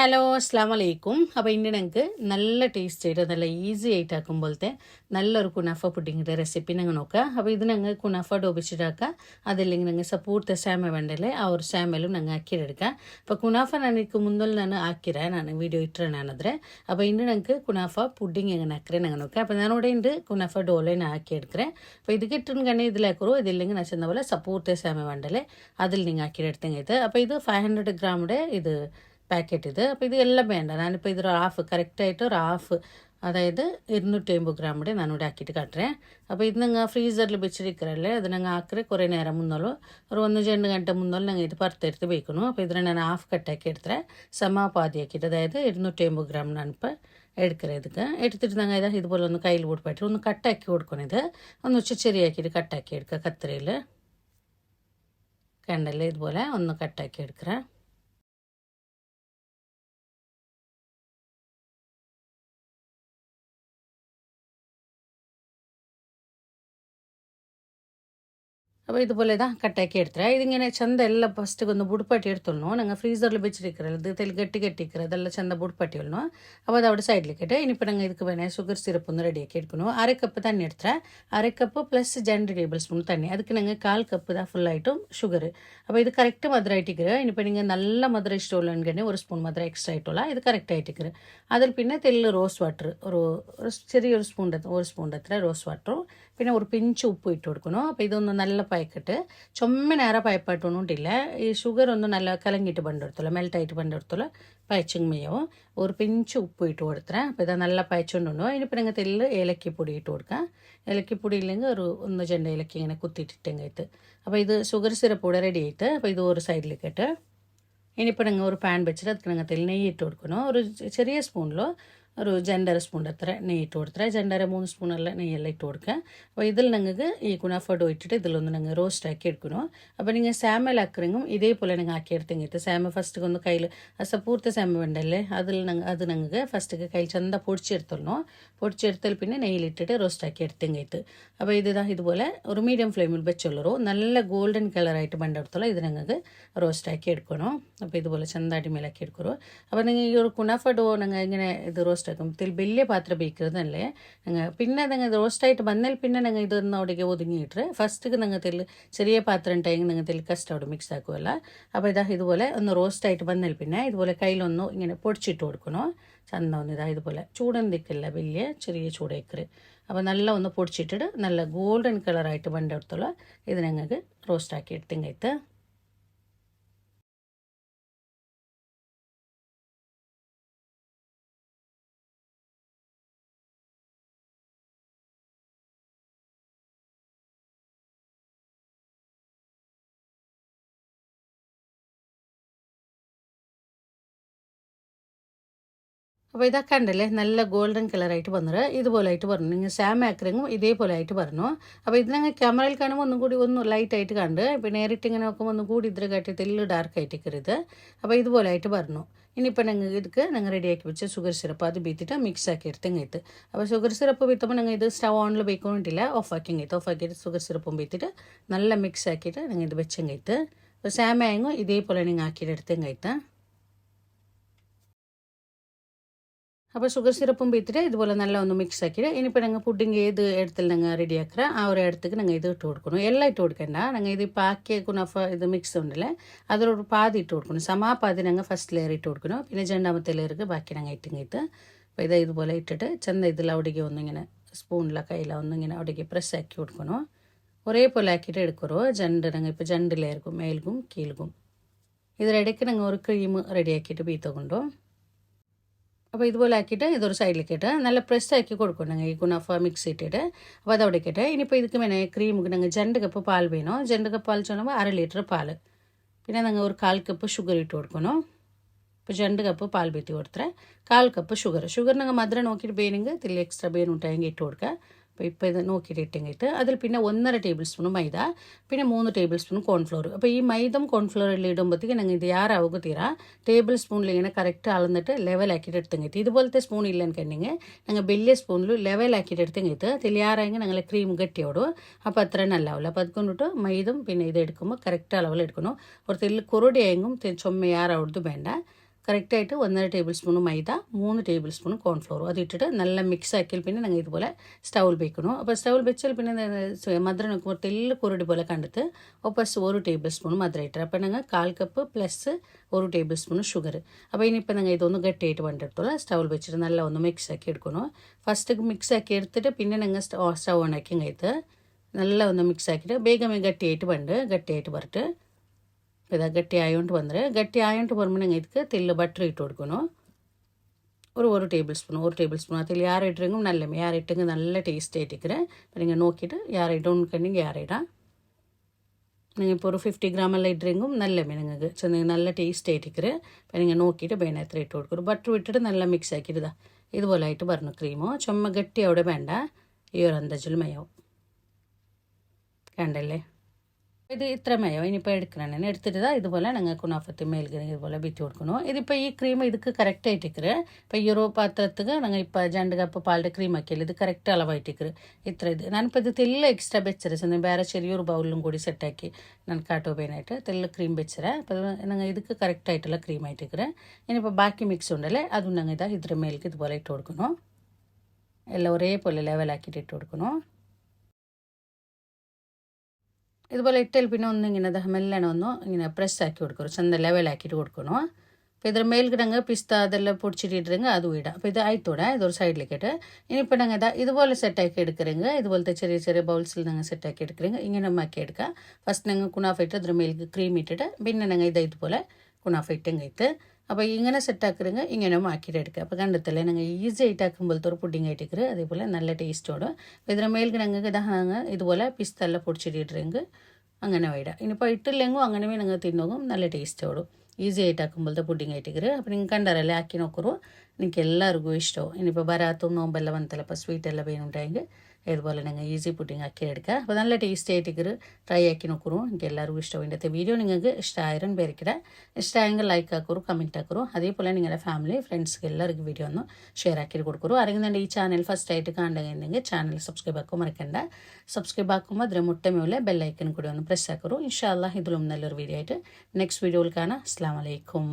Hello അസ്സാം വലൈക്കും. അപ്പോൾ ഇന്ന് ഞങ്ങൾക്ക് നല്ല ടേസ്റ്റ് ആയിട്ട് നല്ല ഈസി ആയിട്ട് ആക്കുമ്പോഴത്തെ നല്ലൊരു കുനാഫ പുഡിങ്ങിൻ്റെ റെസിപ്പി ഞങ്ങൾ നോക്കുക. അപ്പോൾ ഇത് ഞങ്ങൾ കുനാഫ ഡോപിച്ചിട്ടാക്കുക. അതല്ലെങ്കിൽ ഞങ്ങൾ സപ്പൂർത്തെ സാമ വേണ്ടല്ലേ ആ ഒരു സാമലും ഞങ്ങൾ ആക്കിയെടുക്കുക. അപ്പോൾ കുനാഫ ನನಗೆ ಮುಂದೊಲ್ ನಾನು ಹಾಕಿರೆ ನಾನು ವಿಡಿಯೋ ಇಟ್ಟರೆ ನಾನಂದರೆ അപ്പോൾ ഇന്ന് ഞങ്ങൾക്ക് കുനാഫ പുഡിങ് എങ്ങനെ ആക്കറേ ഞങ്ങൾ നോക്കുക. അപ്പോൾ ഞാനിവിടെ ഉണ്ട് കുനാഫ ഡോലേനെ ആക്കി എടുക്കറേ. അപ്പോൾ ഇത് കിട്ടുന്ന ഇതിലാക്കറോ ഇതില്ലെങ്കിൽ ഞാൻ ചെന്ന പോലെ സപ്പൂർത്തെ സാമ വേണ്ടല്ലേ അതിൽ നിങ്ങൾ ആക്കിയെടുത്തെങ്കിൽ അപ്പോൾ ഇത് 500 ഗ്രാമിൻ്റെ ഇത് പാക്കറ്റ് ഇത്. അപ്പോൾ ഇത് എല്ലാം വേണ്ട, ഞാനിപ്പോൾ ഇതൊരു ഹാഫ് കറക്റ്റായിട്ട് ഒരു ഹാഫ് അതായത് 250 ഗ്രാമിൻ്റെ ഞാനിവിടെ ആക്കിയിട്ട് കാട്ടുറേ. അപ്പോൾ ഇത് നിങ്ങൾ ഫ്രീസറിൽ വെച്ചിരിക്കറല്ലേ അത് ഞങ്ങൾ ആക്കರೆ കുറേ നേരം മുന്നോളൂ ഒരു 1-2 ಗಂಟೆ മുന്നോളം ഞങ്ങൾ ഇത് പുറത്തെടുത്ത് വയ്ക്കണം. അപ്പോൾ ഇതിനെ ഞാൻ ഹാഫ് കട്ടാക്കി എടുത്തേ സമാപാതി ആക്കിയിട്ട് അതായത് 250 ഗ്രാം ഞാനിപ്പോൾ എടുക്കറേ. ഇതൊക്കെ എടുത്തിട്ട് ഞങ്ങൾ ഇതുപോലെ ഒന്ന് കയ്യിൽ പൊടിപ്പായിട്ട് ഒന്ന് കട്ടാക്കി കൊടുക്കണം. ഇത് ഒന്ന് ചെറിയാക്കിയിട്ട് കട്ടാക്കി എടുക്കുക കത്രിയിൽ കണ്ടല്ലേ ഇതുപോലെ ഒന്ന് കട്ടാക്കി എടുക്കറേ. അപ്പോൾ ഇതുപോലെ ഇതാ കട്ടാക്കി എടുത്തേ. ഇതിങ്ങനെ ചന്ത ಎಲ್ಲ ಫಸ್ಟಿಗೆ ಒಂದು ಬುಡ್ಪಟ್ಟಿ എടുത്തോളൂ. ഞങ്ങൾ ഫ്രീസറിൽ വെച്ചിരിക്കുന്നത് ഇത് ഗട്ടി കെട്ടിക്കുന്നത് അതെല്ലാം ചന്ത ബുಡ್ಪಟ್ಟಿ ഉള്ളൂ. അപ്പോൾ അത് അവിടെ സൈഡിലേക്ക് ഇട്ട് ഇനിയിപ്പോൾ ഞങ്ങൾ ഇതൊക്കെ വേണേ ഷുഗർ സിറപ്പ് ഒന്ന് റെഡിയാക്കി എടുക്കണം. 1/2 കപ്പ് തണ്ണി എടുത്തേ. 1/2 കപ്പ് പ്ലസ് 2 ടേബിൾ സ്പൂൺ തണ്ണി ಅದಕ್ಕೆ ഞങ്ങൾ 1/4 കപ്പ് ഇതാ ഫുള്ളായിട്ടും ഷുഗർ. അപ്പോൾ ഇത് കറക്റ്റ് മധുരം ആയിട്ടിരിക്കുക. ഇനിയിപ്പോൾ നിങ്ങൾ നല്ല മധുരം ഇഷ്ടമുള്ളതെങ്കിൽ 1 സ്പൂൺ മധുരം എക്സ്ട്രാ ആയിട്ടുള്ള ഇത് കറക്റ്റ് ആയിട്ടിരിക്കുക. അതിൽ പിന്നെ തെല്ല് റോസ് വാട്ടർ ഒരു ചെറിയൊരു സ്പൂൺ അത്ര റോസ് വാട്ടറും പിന്നെ ഒരു പിഞ്ച് ഉപ്പ് ഇട്ട് കൊടുക്കണം. അപ്പോൾ ഇതൊന്ന് നല്ല പായ്ക്കറ്റ് ചുമ്മ നേരം പായപ്പായിട്ടൊന്നും ഉണ്ടില്ല. ഈ ഷുഗർ ഒന്ന് നല്ല കലങ്ങിയിട്ട് പണ്ടെടുത്തോളൂ മെൽട്ടായിട്ട് പണ്ടെടുത്തോളൂ പായച്ചങ്ങമ്മയോ ഒരു പിഞ്ച് ഉപ്പ് ഇട്ട് കൊടുത്തേ. അപ്പോൾ ഇത് നല്ല പായച്ചുകൊണ്ടുണ്ടോ. ഇനിയിപ്പോൾ നിങ്ങൾ തെല്ല് ഏലക്കിപ്പൊടി ഇട്ട് കൊടുക്കാം. ഏലക്കിപ്പൊടി ഇല്ലെങ്കിൽ ഒരു 1-2 ഏലക്കി ഇങ്ങനെ കുത്തിയിട്ടിട്ടെങ്കിൽ. അപ്പോൾ ഇത് ഷുഗർ സിറപ്പ് കൂടെ റെഡി ആയിട്ട് അപ്പോൾ ഇത് ഒരു സൈഡിലേക്ക് ഇട്ട് ഇനിയിപ്പോൾ നിങ്ങൾ ഒരു പാൻ വെച്ചിട്ട് ಅದಕ್ಕೆ നിങ്ങൾ തെല്ല് നെയ്യ് ഇട്ട് കൊടുക്കണം. ഒരു ചെറിയ സ്പൂണിലോ ഒരു 2.5 സ്പൂൺ അത്ര നെയ്യ് ഇട്ട് കൊടുത്തേ. 2.5-3 സ്പൂണെല്ലാം നെയ്യെല്ലാം ഇട്ട് കൊടുക്കുക. അപ്പോൾ ഇതിൽ നിങ്ങൾക്ക് ഈ കുനാഫ ഡോ ഇട്ടിട്ട് ഇതിലൊന്ന് നിങ്ങൾ റോസ്റ്റ് ആക്കി എടുക്കണം. അപ്പോൾ നിങ്ങൾ സാമലാക്കറെങ്കും ഇതേപോലെ നിങ്ങൾ ആക്കി എടുത്തെങ്കിൽ സാമ ഫസ്റ്റ് ഒന്ന് കയ്യിൽ സപ്പൂർത്തെ സാമ വേണ്ടല്ലേ അത് നിങ്ങൾക്ക് ഫസ്റ്റ് കയ്യിൽ ചന്ത പൊടിച്ചെടുത്തോളൂ. പൊടിച്ചെടുത്താൽ പിന്നെ നെയ്യിലിട്ടിട്ട് റോസ്റ്റ് ആക്കി എടുത്തെങ്കിൽ. അപ്പോൾ ഇതുപോലെ ഒരു മീഡിയം ഫ്ലെയിമിൽ വെച്ചുള്ളൂ നല്ല ഗോൾഡൻ കളറായിട്ട് പണ്ടെടുത്തോളൂ ഇത് നിങ്ങൾക്ക് റോസ്റ്റ് ആക്കി എടുക്കണം. അപ്പോൾ ഇതുപോലെ ചന്താടി മേലാക്കി എടുക്കറോ. അപ്പോൾ നിങ്ങൾ ഈ ഒരു കുനാഫ ഡോ നിങ്ങൾ ഇങ്ങനെ ഇത് റോസ്റ്റ് ആക്കും വലിയ പാത്രം ബേക്കുന്നല്ലേ നിങ്ങൾ പിന്നെ നിങ്ങൾ റോസ്റ്റായിട്ട് വന്നാൽ പിന്നെ നിങ്ങൾ ഇതൊന്ന് അവിടേക്ക് ഒതുങ്ങിയിട്ട് ഫസ്റ്റ് നിങ്ങൾ തെല്ല് ചെറിയ പാത്രം ഉണ്ടെങ്കിൽ നിങ്ങൾ തെല്ല് കസ്റ്റോട് മിക്സ് ആക്കുമല്ല. അപ്പോൾ ഇതുപോലെ ഒന്ന് റോസ്റ്റായിട്ട് വന്നാൽ പിന്നെ ഇതുപോലെ കയ്യിലൊന്ന് ഇങ്ങനെ പൊടിച്ചിട്ട് കൊടുക്കണോ. ചന്ത ഒന്ന് ഇതുപോലെ ചൂടന്തിക്കില്ല വലിയ ചെറിയ ചൂടേക്കറ്. അപ്പോൾ നല്ല ഒന്ന് പൊടിച്ചിട്ടിട്ട് നല്ല ഗോൾഡൻ കളറായിട്ട് വണ്ടെടുത്തോളൂ ഇത് നിങ്ങൾക്ക് റോസ്റ്റാക്കി എടുത്തെങ്കിൽ. അപ്പോൾ ഇതൊക്കെ ഉണ്ടല്ലേ നല്ല ഗോൾഡൻ കളറായിട്ട് വന്നത് ഇതുപോലെ ആയിട്ട് പറഞ്ഞു. നിങ്ങൾ സാം ആക്കറെങ്കും ഇതേപോലെ ആയിട്ട് പറഞ്ഞു. അപ്പോൾ ഇത് ഞങ്ങൾ ക്യാമറയിൽ കാണുമ്പോൾ ഒന്നും കൂടി ഒന്ന് ലൈറ്റായിട്ട് കണ്ട് പിന്നെ നേരിട്ട് ഇങ്ങനെ നോക്കുമ്പോൾ ഒന്നും കൂടി ഇതിൽ കാട്ടി തെല്ല് ഡാർക്കായിട്ട് ഇരിക്കരുത്. അപ്പോൾ ഇതുപോലെ ആയിട്ട് പറഞ്ഞു. ഇനിയിപ്പോൾ ഞങ്ങൾ ഇതൊക്കെ ഞങ്ങൾ റെഡിയാക്കി വെച്ച് ഷുഗർ സിറപ്പ് അത് ബീത്തിട്ട് മിക്സ് ആക്കി എടുത്തെങ്കിൽ. അപ്പോൾ ഷുഗർ സിറപ്പ് ബീത്തുമ്പോൾ ഞങ്ങൾ ഇത് സ്റ്റവ് ഓണിൽ ബേക്കൊണ്ടില്ല ഓഫാക്കിയിട്ട് ഷുഗർ സിറപ്പും ബീത്തിട്ട് നല്ല മിക്സ് ആക്കിയിട്ട് ഞങ്ങൾ ഇത് വെച്ചെങ്കിൽ. അപ്പോൾ സാം ആയെങ്കിൽ ഇതേപോലെ നിങ്ങൾ ആക്കിയിട്ട് എടുത്തെങ്കിൽ. അപ്പോൾ ഷുഗർ സിറപ്പും ബീത്തിട്ട് ഇതുപോലെ നല്ല ഒന്ന് മിക്സ് ആക്കിയിട്ട് ഇനിയിപ്പോൾ ഞങ്ങൾ പുഡിങ് ഏത് ഇടത്തിൽ ഞങ്ങൾ റെഡി ആക്കുക ആ ഒരു ഇടത്തേക്ക് ഞങ്ങൾ ഇത് ഇട്ട് കൊടുക്കണം. എല്ലാം ഇട്ട് കൊടുക്കണ്ട. ഞങ്ങൾ ഇത് ഇപ്പോൾ ആക്കിയ കുനാഫ ഇത് മിക്സ് ഉണ്ടല്ലേ അതിലൊരു പാതി ഇട്ട് കൊടുക്കണം. സമാപാതി ഞങ്ങൾ ഫസ്റ്റ് ലെയർ ഇട്ട് കൊടുക്കണം. പിന്നെ 2ാമത്തെ ലെയർക്ക് ബാക്കി ഞങ്ങൾ ഇട്ടെങ്കിൽ. അപ്പോൾ ഇതുപോലെ ഇട്ടിട്ട് ചന്ത ഇതിൽ അവിടേക്ക് ഒന്നിങ്ങനെ സ്പൂണിലെ കയ്യിൽ ഒന്നിങ്ങനെ അവിടേക്ക് പ്രസ് ആക്കി കൊടുക്കണം. ഒരേപോലെ ആക്കിയിട്ട് എടുക്കറോ ഞങ്ങൾ ഇപ്പോൾ 2 ലെയർക്കും മേൽക്കും കീഴ്ക്കും ഇതിനിടയ്ക്ക് ഞങ്ങൾ ഒരു ക്രീം റെഡിയാക്കിയിട്ട് ബീത്തകൊണ്ടോ. അപ്പോൾ ഇതുപോലെ ആക്കിയിട്ട് ഇതൊരു സൈഡിലേക്ക് ഇട്ട് നല്ല പ്രസ് ആക്കി കൊടുക്കണം ഈ കുനാഫ മിക്സ് ഇട്ടിട്ട്. അപ്പോൾ അത് അവിടെ ഇട്ട് ഇനിയിപ്പോൾ ഇതിക്ക് വേണേ ക്രീമുക്ക് ഞങ്ങൾ 2 കപ്പ് പാൽ വേണോ. 2 കപ്പ് പാൽ ചൊല്ലുമ്പോൾ 1/2 ലിറ്റർ പാൽ പിന്നെ ഞങ്ങൾ ഒരു 1/4 കപ്പ് ഷുഗർ ഇട്ട് കൊടുക്കണം. ഇപ്പോൾ 2 കപ്പ് പാൽ ബീത്തി കൊടുത്തേ 1/4 കപ്പ് ഷുഗർ ഞങ്ങൾ മധുരം നോക്കിയിട്ട് വേണമെങ്കിൽ ഇതിൽ എക്സ്ട്രാ വേണുണ്ടായെങ്കിൽ ഇട്ട് കൊടുക്കുക. അപ്പോൾ ഇപ്പോൾ ഇത് നോക്കിയിട്ട് ഇട്ടെങ്കിൽ അതിൽ പിന്നെ 1.5 ടേബിൾ സ്പൂൺ മൈദ പിന്നെ 3 ടേബിൾ സ്പൂൺ കോൺഫ്ലോർ. അപ്പോൾ ഈ മൈദം കോൺഫ്ലോറിൽ ഇടുമ്പോഴത്തേക്ക് ഞങ്ങൾ ഇത് യാറാവുക തീരാ ടേബിൾ സ്പൂണിൽ ഇങ്ങനെ കറക്റ്റ് അളന്നിട്ട് ലെവലാക്കിയിട്ട് എടുത്തെങ്കിൽ. ഇതുപോലത്തെ സ്പൂൺ ഇല്ലെന്നുണ്ടെങ്കിൽ ഞങ്ങൾ വലിയ സ്പൂണിൽ ലെവലാക്കിയിട്ട് എടുത്തെങ്കിൽ ഇതിൽ യാറായെങ്കിൽ ഞങ്ങൾ ക്രീം ഗട്ടിയോടും അപ്പോൾ അത്ര നല്ലാവില്ല. അപ്പോൾ അതുകൊണ്ടിട്ട് മൈദം പിന്നെ ഇത് എടുക്കുമ്പോൾ കറക്റ്റ് അളവിൽ എടുക്കണം. ഒരു തെല്ല് കുറുടിയായെങ്കിലും ചുമ്മ യാറാവത് വേണ്ട കറക്റ്റായിട്ട് 1.5 ടേബിൾ സ്പൂൺ മൈദ 3 ടേബിൾ സ്പൂൺ കോൺഫ്ലോർ അത് ഇട്ടിട്ട് നല്ല മിക്സ് ആക്കിയാൽ പിന്നെ ഞങ്ങൾ ഇതുപോലെ സ്റ്റൗവിൽ വെക്കണം. അപ്പോൾ സ്റ്റൗവിൽ വെച്ചാൽ പിന്നെ മധുരം നോക്കുമ്പോൾ തെല്ല് കുരുടി പോലെ കണ്ടിട്ട് ഒപ്പസ് 1 ടേബിൾ സ്പൂൺ മധുരം ഇട്ടത്. അപ്പോൾ ഞങ്ങൾ 1/4 cup plus 1 table spoon sugar. അപ്പോൾ ഇനിയിപ്പോൾ ഞങ്ങൾ ഇതൊന്ന് ഗട്ടിയായിട്ട് വേണ്ടിടത്തോളം സ്റ്റൗവിൽ വെച്ചിട്ട് നല്ല ഒന്ന് മിക്സ് ആക്കി എടുക്കണം. ഫസ്റ്റ് മിക്സ് ആക്കി എടുത്തിട്ട് പിന്നെ ഞങ്ങൾ സ്റ്റൗ ഓൺ ആക്കി കഴിത്ത് നല്ല ഒന്ന് മിക്സ് ആക്കിയിട്ട് ಬೇಗ ಗಟ್ಟಿಯಾയിട്ട് ಬರುತ್ತೆ. അപ്പോൾ ഇതാ ഗട്ടി ആയതുകൊണ്ട് വന്നിട്ട് ഗട്ടി ആയതുകൊണ്ട് വരുമ്പോൾ ഞങ്ങൾ ಇದಕ್ಕೆ ತೆಳ್ಳು ಬಟ್ರ್ ಇಟ್ಟು കൊടുക്കണം. ஒரு டேபிள் ஸ்பூன் அதில் யார் இட்டுறீங்க நல்லமே யார் இட்டுங்க நல்ல டேஸ்ட் ஆகிட்டுக்கிறேன். இப்போ நீங்கள் நோக்கிட்டு யார் இடம்னு கண்டிங்க யார் இടാം. நீங்கள் இப்போ ஒரு 50 ഗ്രാം എല്ലാം ഇടുறீங்க നല്ലമേ നിങ്ങൾക്ക് ചെന്ന് നല്ല ടേസ്റ്റ് ആയിട്ടിരിക്കുന്നത്. അപ്പോൾ നിങ്ങൾ നോക്കിയിട്ട് ಬೇನೆ എത്ര ഇട്ട് കൊടുക്കും. ബട്ടർ ഇട്ടിട്ട് നല്ല മിക്സ് ആക്കിയിട്ടാ ഇതുപോലെ ആയിട്ട് പറഞ്ഞു ക്രീമോ ചുമ ഗട്ടി അവിടെ വേണ്ട ഈ ഒരു അന്തജിൽ മയാവും കണ്ടല്ലേ. ഇത് ഇത്ര മയോ ഇനിയിപ്പോൾ എടുക്കണേ എടുത്തിട്ട് ഇതുപോലെ ഞങ്ങൾ കുനാഫത്ത് മേൽഗിന് ഇതുപോലെ ബിറ്റ് കൊടുക്കണം. ഇതിപ്പോൾ ഈ ക്രീം ಇದಕ್ಕೆ ಕರೆಕ್ಟ್ ആയിട്ടിരിക്കുക. ഇപ്പോൾ ഈ ഒരു പാത്രത്തിക്ക് ഞങ്ങൾ ഇപ്പോൾ 2 കപ്പ് പാലിൻ്റെ ക്രീം ആക്കിയാൽ ഇത് കറക്റ്റ് അളവായിട്ടിരിക്കുക. ഇത്ര ഇത് ഞാനിപ്പോൾ ഇത് തെല്ല എക്സ്ട്രാ വെച്ചത് വേറെ ചെറിയൊരു ബൗളിലും കൂടി സെറ്റാക്കി ഞാൻ കാട്ടോബേനായിട്ട് തെല്ല ക്രീം വെച്ചത്. അപ്പോൾ ഞങ്ങൾ ಇದಕ್ಕೆ കറക്റ്റ് ആയിട്ടുള്ള ക്രീം ആയിട്ടിരിക്കുക. ഇനിയിപ്പോൾ ബാക്കി മിക്സ് ഉണ്ടല്ലേ അതും ഞങ്ങൾ ഇದ್ರ മേൽക്ക് ഇതുപോലെ ഇട്ട് കൊടുക്കണം. എല്ലാം ഒരേപോലെ ലെവലാക്കിയിട്ട് ഇട്ട് കൊടുക്കണം. ഇതുപോലെ ഇട്ടാൽ പിന്നെ ഒന്നിങ്ങനെ മെല്ലനെ ഒന്ന് ഇങ്ങനെ പ്രസ് ആക്കി കൊടുക്കണം. ചെന്ത ലെവലാക്കിയിട്ട് കൊടുക്കണം. അപ്പോൾ ഇದ್ರ ಮೇಲ್ಗಡೆ പിസ്ത അതെല്ലാം പൊടിച്ചിട്ടിട്ടുണ്ടെങ്ക അതും ഇടാം. അപ്പോൾ ഇത് ആയിത്തോടെ ഇതൊരു സൈഡിലേക്കിട്ട് ഇനിയിപ്പോൾ ഞങ്ങൾ ഇതുപോലെ സെറ്റാക്കി എടുக்கிறீங்க. ഇതുപോലത്തെ ചെറിയ ചെറിയ ബൗൾസിൽ ഞങ്ങൾ സെറ്റാക്കി എടുக்கிறீங்க. ഇങ്ങനെ ആക്കി എടുക്കുക. ഫസ്റ്റ് ഞങ്ങൾ കുനാഫ ഇട്ട് അದ್ರ മേൽക്ക് ക്രീം ഇട്ടിട്ട് പിന്നെ ഞങ്ങൾ ഇതുപോലെ കുനാഫ ഇട്ടും കഴിത്ത്. അപ്പോൾ ഇങ്ങനെ സെറ്റാക്കിടുங்க ഇങ്ങനെ ആക്കിയിട്ട് എടുക്കുക. അപ്പോൾ കണ്ടെത്തല്ലേ ഞങ്ങൾ ഈസി ആയിട്ട് ആക്കുമ്പോഴത്തെ ഒരു പുഡിങ് ആയിട്ടിരിക്കുക. അതേപോലെ നല്ല ടേസ്റ്റോട്. അപ്പോൾ ഇതിന് മേൽക്ക് ഞങ്ങൾക്ക് ഇതുപോലെ പിസ്ത എല്ലാം പൊടിച്ചിട്ടിട്ടുണ്ടെങ്ക അങ്ങനെ ഇടാം. ഇനിയിപ്പോൾ ഇട്ടില്ലെങ്കിൽ അങ്ങനെ ഞങ്ങൾ തിന്നോകും നല്ല ടേസ്റ്റോടും ഈസി ആയിട്ട് ആക്കുമ്പോഴത്തെ പുഡിങ് ആയിട്ടിരിക്കുക. അപ്പോൾ നിങ്ങൾ കണ്ടറല്ലേ ആക്കി നോക്കൂ. എനിക്ക് എല്ലാവർക്കും ഇഷ്ടവും. ഇനിയിപ്പോൾ ബരാത്തും നോമ്പെല്ലാം വന്നല്ലോ അപ്പോൾ സ്വീറ്റെല്ലാം വേണമെങ്കിൽ ഇതുപോലെ ഞങ്ങൾ ഈസി പുഡിങ് ആക്കി എടുക്കുക. അപ്പോൾ നല്ല ടേസ്റ്റ് ആയിട്ടിരിക്കുക. ട്രൈ ആക്കി നോക്കൂ. എനിക്ക് എല്ലാവർക്കും ഇഷ്ടവും. ഇന്നത്തെ വീഡിയോ നിങ്ങൾക്ക് ഇഷ്ടമായാലും പേരിക്കിടെ ഇഷ്ടമായെങ്കിൽ ലൈക്ക് ആക്കൂ കമൻറ്റ് ആക്കൂ. അതേപോലെ നിങ്ങളുടെ ഫാമിലി ഫ്രണ്ട്സ്ക്ക് എല്ലാവർക്കും വീഡിയോ ഒന്ന് ഷെയർ ആക്കി കൊടുക്കൂ. ആരെങ്കിലും ഈ ചാനൽ ഫസ്റ്റ് ആയിട്ട് കാണുകയെങ്കിൽ ചാനൽ സബ്സ്ക്രൈബ് ആക്കും മറക്കണ്ട. സബ്സ്ക്രൈബ് ആക്കുമ്പോൾ അതിന് മുട്ടമേലെ ബെല്ലൈക്കൻ കൂടി ഒന്ന് പ്രസ് ആക്കൂ. ഇൻഷാ അല്ലാഹ് ഇതിലും നല്ലൊരു വീഡിയോ ആയിട്ട് നെക്സ്റ്റ് വീഡിയോയിൽ കാണാം. അസ്സലാമു അലൈക്കും.